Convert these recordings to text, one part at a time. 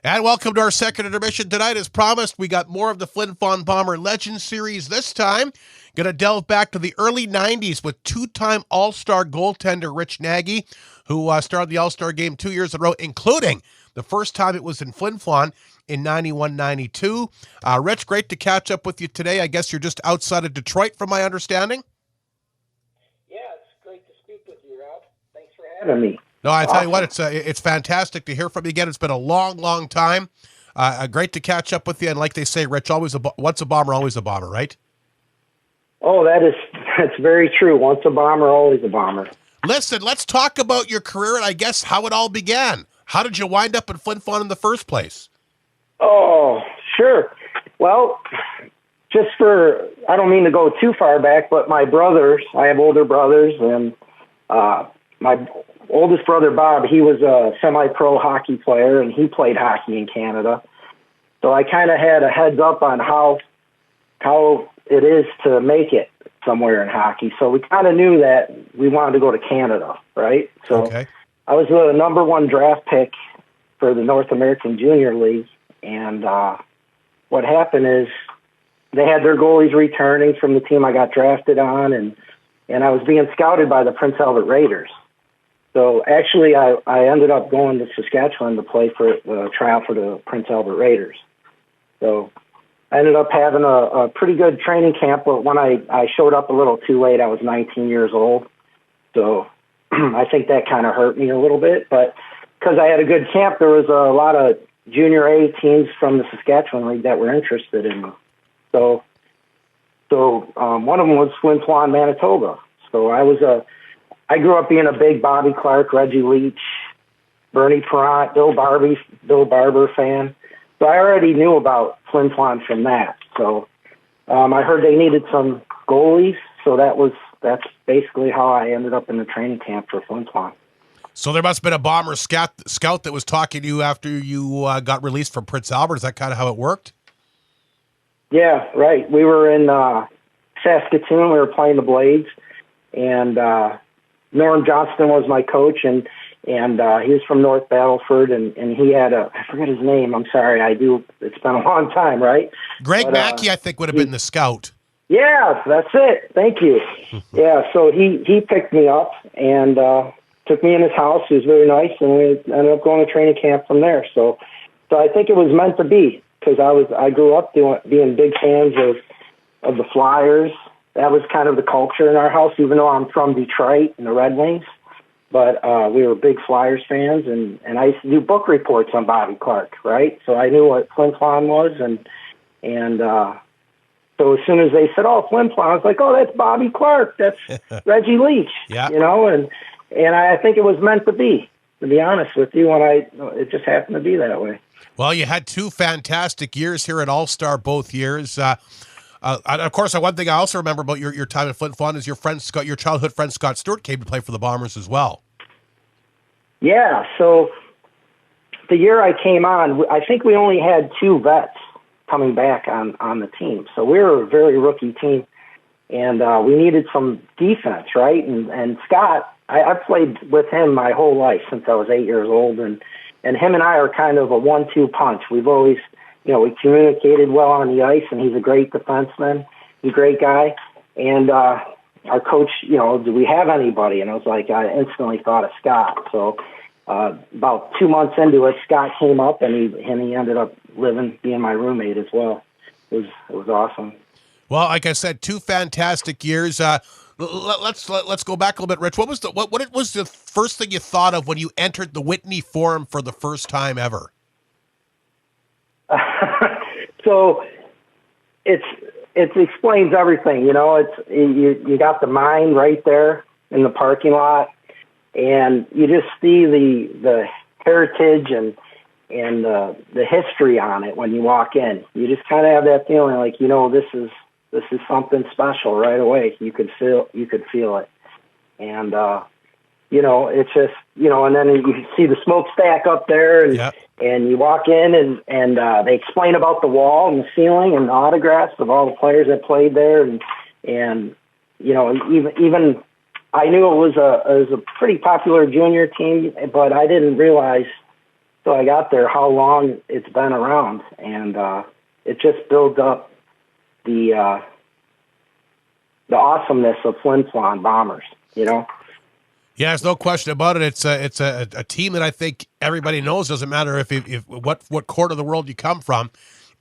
And welcome to our second intermission tonight. As promised, we got more of the Flin Flon Bomber Legend Series this time. Going to delve back to the early 90s with two-time All-Star goaltender Rich Nagy, who started the All-Star game 2 years in a row, including the first time it was in Flin Flon in 91-92. Rich, great to catch up with you today. I guess you're just outside of Detroit, from my understanding? Yeah, it's great to speak with you, Rob. Thanks for having me. No, I tell you what, it's fantastic to hear from you again. It's been a long, long time. Great to catch up with you. And like they say, Rich, once a bomber, always a bomber, right? Oh, that's very true. Once a bomber, always a bomber. Listen, let's talk about your career and I guess how it all began. How did you wind up in Flin Flon in the first place? Oh, sure. Well, I don't mean to go too far back, but my brothers, I have older brothers, and my oldest brother, Bob, he was a semi-pro hockey player, and he played hockey in Canada. So I kind of had a heads up on how it is to make it somewhere in hockey. So we kind of knew that we wanted to go to Canada, right? So okay. I was the number one draft pick for the North American Junior League, and what happened is they had their goalies returning from the team I got drafted on, and I was being scouted by the Prince Albert Raiders. So actually, I ended up going to Saskatchewan to play for the trial for the Prince Albert Raiders. So I ended up having a pretty good training camp, but when I showed up a little too late, I was 19 years old. So I think that kind of hurt me a little bit. But because I had a good camp, there was a lot of junior A teams from the Saskatchewan League that were interested in me. So one of them was Flin Flon, Manitoba. So I grew up being a big Bobby Clark, Reggie Leach, Bernie Perrant, Bill Barber fan. So I already knew about Flin Flon from that. So I heard they needed some goalies, so that's basically how I ended up in the training camp for Flin Flon. So there must have been a bomber scout that was talking to you after you got released from Prince Albert. Is that kind of how it worked? Yeah, right. We were in Saskatoon. We were playing the Blades, and Norm Johnston was my coach, and he was from North Battleford, and he had I forget his name. I'm sorry, it's been a long time, right? Greg Mackey, I think, would have been the scout. Yeah, that's it. Thank you. Yeah, so he picked me up and took me in his house. He was very nice, and we ended up going to training camp from there. So I think it was meant to be, because I grew up being big fans of the Flyers. That was kind of the culture in our house, even though I'm from Detroit and the Red Wings. But we were big Flyers fans, and I used to do book reports on Bobby Clark, right? So I knew what Flin Flon was, and so as soon as they said, "Oh, Flin Flon," I was like, "Oh, that's Bobby Clark. That's Reggie Leach." Yeah. And I think it was meant to be honest with you, and it just happened to be that way. Well, you had two fantastic years here at All-Star both years. And of course, one thing I also remember about your time at Flin Flon is your childhood friend Scott Stewart came to play for the Bombers as well. Yeah, so the year I came on, I think we only had two vets coming back on the team. So we were a very rookie team, and we needed some defense, right? And Scott, I played with him my whole life since I was 8 years old, and him and I are kind of a 1-2 punch. We've always, we communicated well on the ice, and he's a great defenseman. He's a great guy. And our coach, do we have anybody? And I was like, I instantly thought of Scott. So about 2 months into it, Scott came up, and he ended up being my roommate as well. It was awesome. Well, like I said, two fantastic years. Let's go back a little bit, Rich. What was the first thing you thought of when you entered the Whitney Forum for the first time ever? So it explains everything. It's you got the mine right there in the parking lot, and you just see the heritage and the history on it when you walk in. You just kind of have that feeling like this is something special right away. You could feel it, and it's just and then you see the smokestack up there, and Yep. And you walk in, and they explain about the wall and the ceiling and the autographs of all the players that played there, and even I knew it was a pretty popular junior team, but I didn't realize till I got there how long it's been around, and it just builds up the awesomeness of Flin Flon Bombers, you know? Yeah, there's no question about it. It's a team that I think everybody knows. Doesn't matter if what quarter of the world you come from.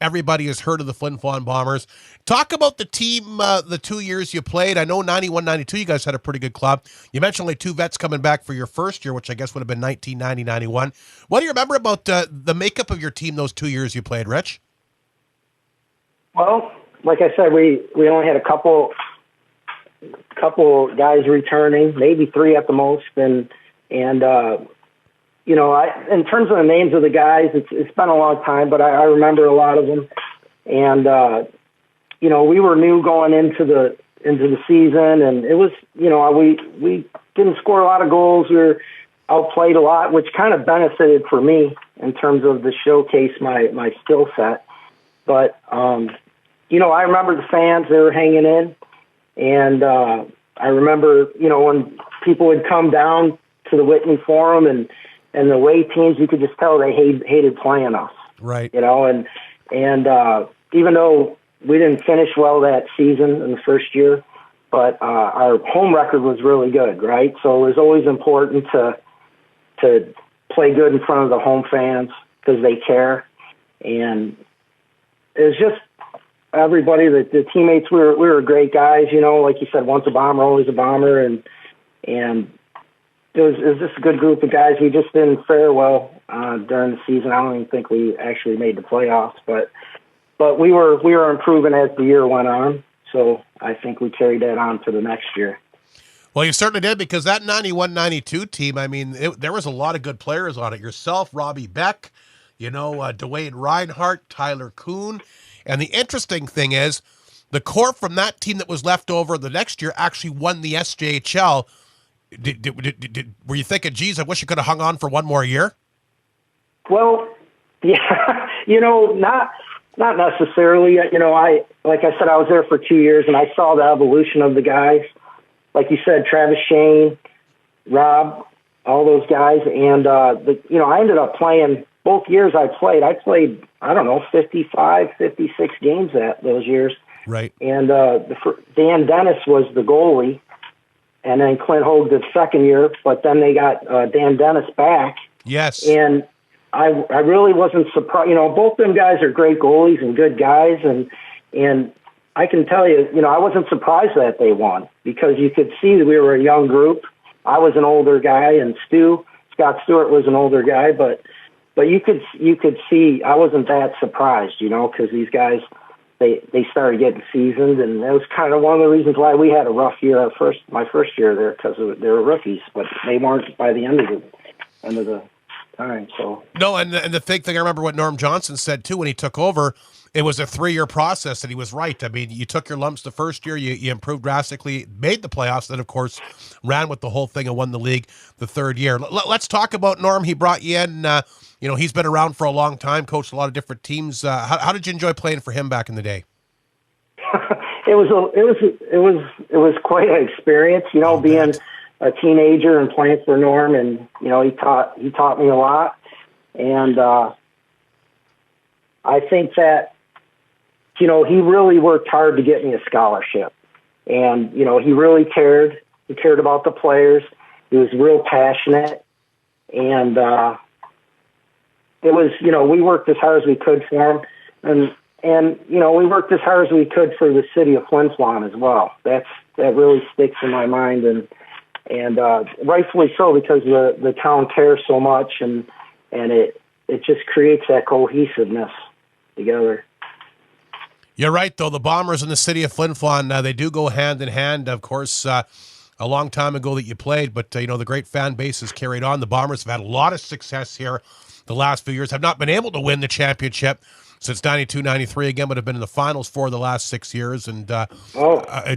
Everybody has heard of the Flin Flon Bombers. Talk about the team, the 2 years you played. I know 91, 92, you guys had a pretty good club. You mentioned only two vets coming back for your first year, which I guess would have been 1990, 91. What do you remember about the makeup of your team those 2 years you played, Rich? Well, like I said, we only had a couple guys returning, maybe three at the most, and you know, in terms of the names of the guys, it's been a long time, but I remember a lot of them. And you know, we were new going into the season, and it was, you know, we didn't score a lot of goals. We were outplayed a lot, which kind of benefited for me in terms of the showcase my skill set. But you know, I remember the fans, they were hanging in, and I remember, you know, when people would come down to the Whitney Forum and the away teams, you could just tell they hated playing us. Right. You know, and even though we didn't finish well that season in the first year, but our home record was really good, right? So it was always important to play good in front of the home fans because they care. And it was just everybody, the teammates, we were great guys, you know, like you said, once a Bomber, always a Bomber, and it was just a good group of guys. We just didn't fare well during the season. I don't even think we actually made the playoffs, but we were improving as the year went on. So I think we carried that on to the next year. Well, you certainly did, because that 91-92 team, I mean, there was a lot of good players on it. Yourself, Robbie Beck, you know, Dwayne Reinhardt, Tyler Kuhn. And the interesting thing is, the core from that team that was left over the next year actually won the SJHL. Were you thinking, geez, I wish I could have hung on for one more year? Well, yeah, you know, not necessarily. You know, like I said, I was there for 2 years, and I saw the evolution of the guys. Like you said, Travis Shane, Rob, all those guys, and you know, I ended up playing both years. I played, I don't know, 55, 56 games those years. Right. And Dan Dennis was the goalie. And then Clint Hogue the second year, but then they got Dan Dennis back. Yes. And I really wasn't surprised. You know, both them guys are great goalies and good guys, and I can tell you, you know, I wasn't surprised that they won, because you could see that we were a young group. I was an older guy, and Scott Stewart was an older guy, but you could see I wasn't that surprised, you know, because these guys, they started getting seasoned, and that was kind of one of the reasons why we had a rough year my first year there, because they were rookies, but they weren't by the end of the time. So no, and the big thing, I remember what Norm Johnson said too when he took over. It was a 3-year process, and he was right. I mean, you took your lumps the first year, you improved drastically, made the playoffs, then of course ran with the whole thing and won the league the third year. Let's talk about Norm. He brought you in. You know, he's been around for a long time, coached a lot of different teams. How did you enjoy playing for him back in the day? It was quite an experience, you know, being a teenager and playing for Norm, and you know, he taught me a lot, and I think that, you know, he really worked hard to get me a scholarship, and you know, he really cared. He cared about the players. He was real passionate, and it was, you know, we worked as hard as we could for him, and you know, we worked as hard as we could for the city of Flin Flon as well. That really sticks in my mind, and rightfully so, because the town cares so much, and it just creates that cohesiveness together. You're right, though. The Bombers and the city of Flin Flon, they do go hand in hand. Of course, a long time ago that you played, but you know, the great fan base has carried on. The Bombers have had a lot of success here the last few years, have not been able to win the championship since 92, 93 again, but have been in the finals for the last 6 years, and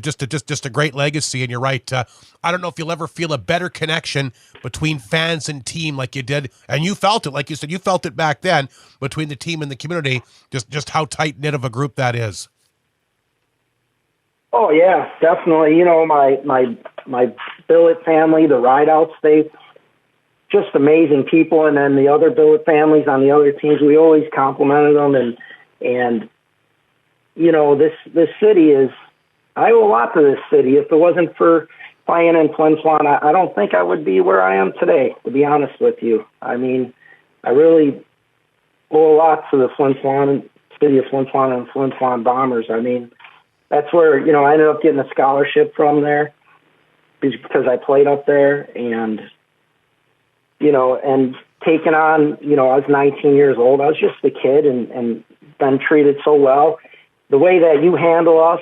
just a great legacy. And you're right. I don't know if you'll ever feel a better connection between fans and team like you did, and you felt it, like you said, you felt it back then between the team and the community. Just how tight knit of a group that is. Oh yeah, definitely. You know, my billet family, the Rideouts, just amazing people. And then the other billet families on the other teams, we always complimented them. And you know, this city is, I owe a lot to this city. If it wasn't for playing in Flin Flon, I don't think I would be where I am today, to be honest with you. I mean, I really owe a lot to the Flin Flon, city of Flin Flon and Flin Flon Bombers. I mean, that's where, you know, I ended up getting a scholarship from there because I played up there, and, you know, and taking on, you know, I was 19 years old. I was just a kid and been treated so well. The way that you handle us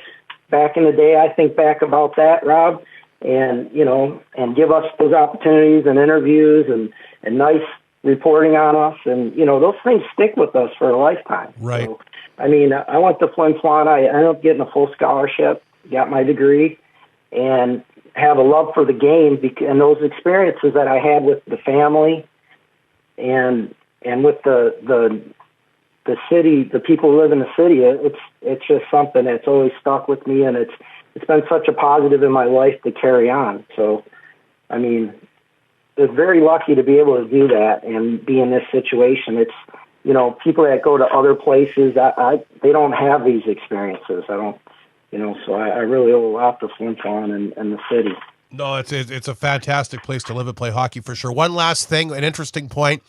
back in the day, I think back about that, Rob, and, you know, and give us those opportunities and interviews and nice reporting on us. And, you know, those things stick with us for a lifetime. Right. So, I mean, I went to Flin Flon. I ended up getting a full scholarship, got my degree, and have a love for the game and those experiences that I had with the family and with the city, the people who live in the city. It's just something that's always stuck with me, and it's been such a positive in my life to carry on. So, I mean, it's very lucky to be able to do that and be in this situation. It's, you know, people that go to other places, they don't have these experiences. I don't, you know, so I really owe a lot to Flin Flon and the city. No, it's a fantastic place to live and play hockey for sure. One last thing, an interesting point.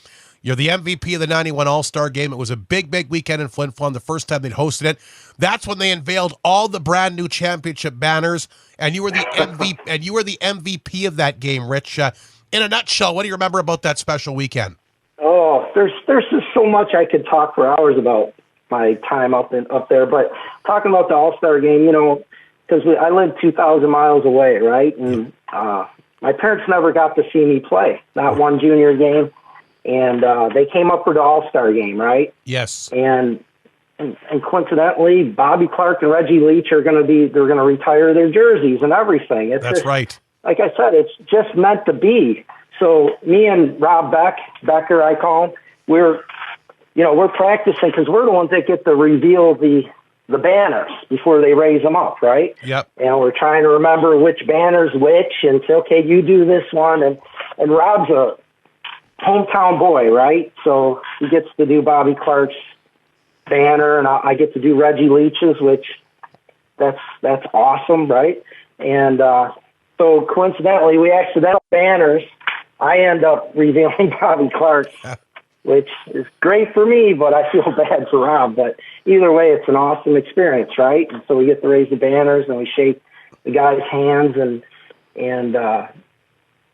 You're the MVP of the 91 All-Star Game. It was a big, big weekend in Flin Flon, the first time they'd hosted it. That's when they unveiled all the brand new championship banners, and you were the MVP, and you were the MVP of that game, Rich. In a nutshell, what do you remember about that special weekend? Oh, there's just so much I could talk for hours about my time up there. But talking about the All-Star Game, you know, because I lived 2,000 miles away, right? And my parents never got to see me play, not one junior game. And they came up for the All-Star Game, right? Yes. And coincidentally, Bobby Clark and Reggie Leach they're going to retire their jerseys and everything. That's right. Like I said, it's just meant to be. So me and Rob Becker, I call him, we're practicing because we're the ones that get to reveal the banners before they raise them up, right? Yep. And we're trying to remember which banner's which and say, okay, you do this one. And Rob's a hometown boy, right? So he gets to do Bobby Clark's banner, and I get to do Reggie Leach's, which that's awesome, right? And so coincidentally, we accidental banners. I end up revealing Bobby Clark's, which is great for me, but I feel bad for Rob. But either way, it's an awesome experience, right? And so we get to raise the banners and we shake the guys' hands, and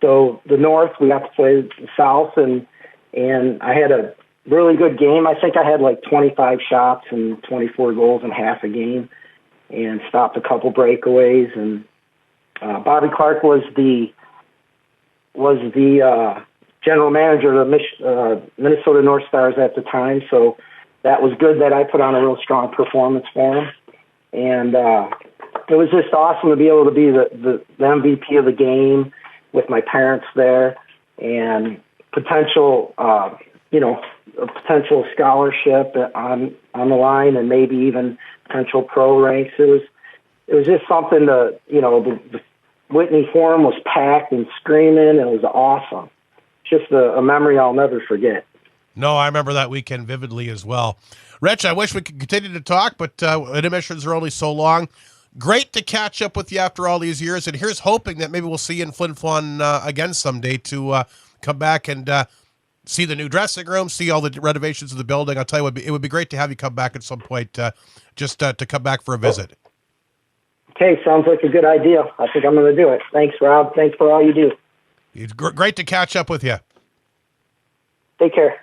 so the North, we got to play the South, and I had a really good game. I think I had like 25 shots and 24 goals in half a game, and stopped a couple breakaways. And Bobby Clark was the general manager of the Minnesota North Stars at the time, so that was good that I put on a real strong performance for him. And it was just awesome to be able to be the MVP of the game with my parents there, and potential, a potential scholarship on the line, and maybe even potential pro ranks. It was just something to, the Whitney Forum was packed and screaming, and it was awesome. Just a memory I'll never forget. No, I remember that weekend vividly as well. Rich, I wish we could continue to talk, but intermissions are only so long. Great to catch up with you after all these years, and here's hoping that maybe we'll see you in Flin Flon again someday to come back and see the new dressing room, see all the renovations of the building. I'll tell you, it would be great to have you come back at some point, just to come back for a visit. Okay, sounds like a good idea. I think I'm going to do it. Thanks, Rob. Thanks for all you do. It's great to catch up with you. Take care.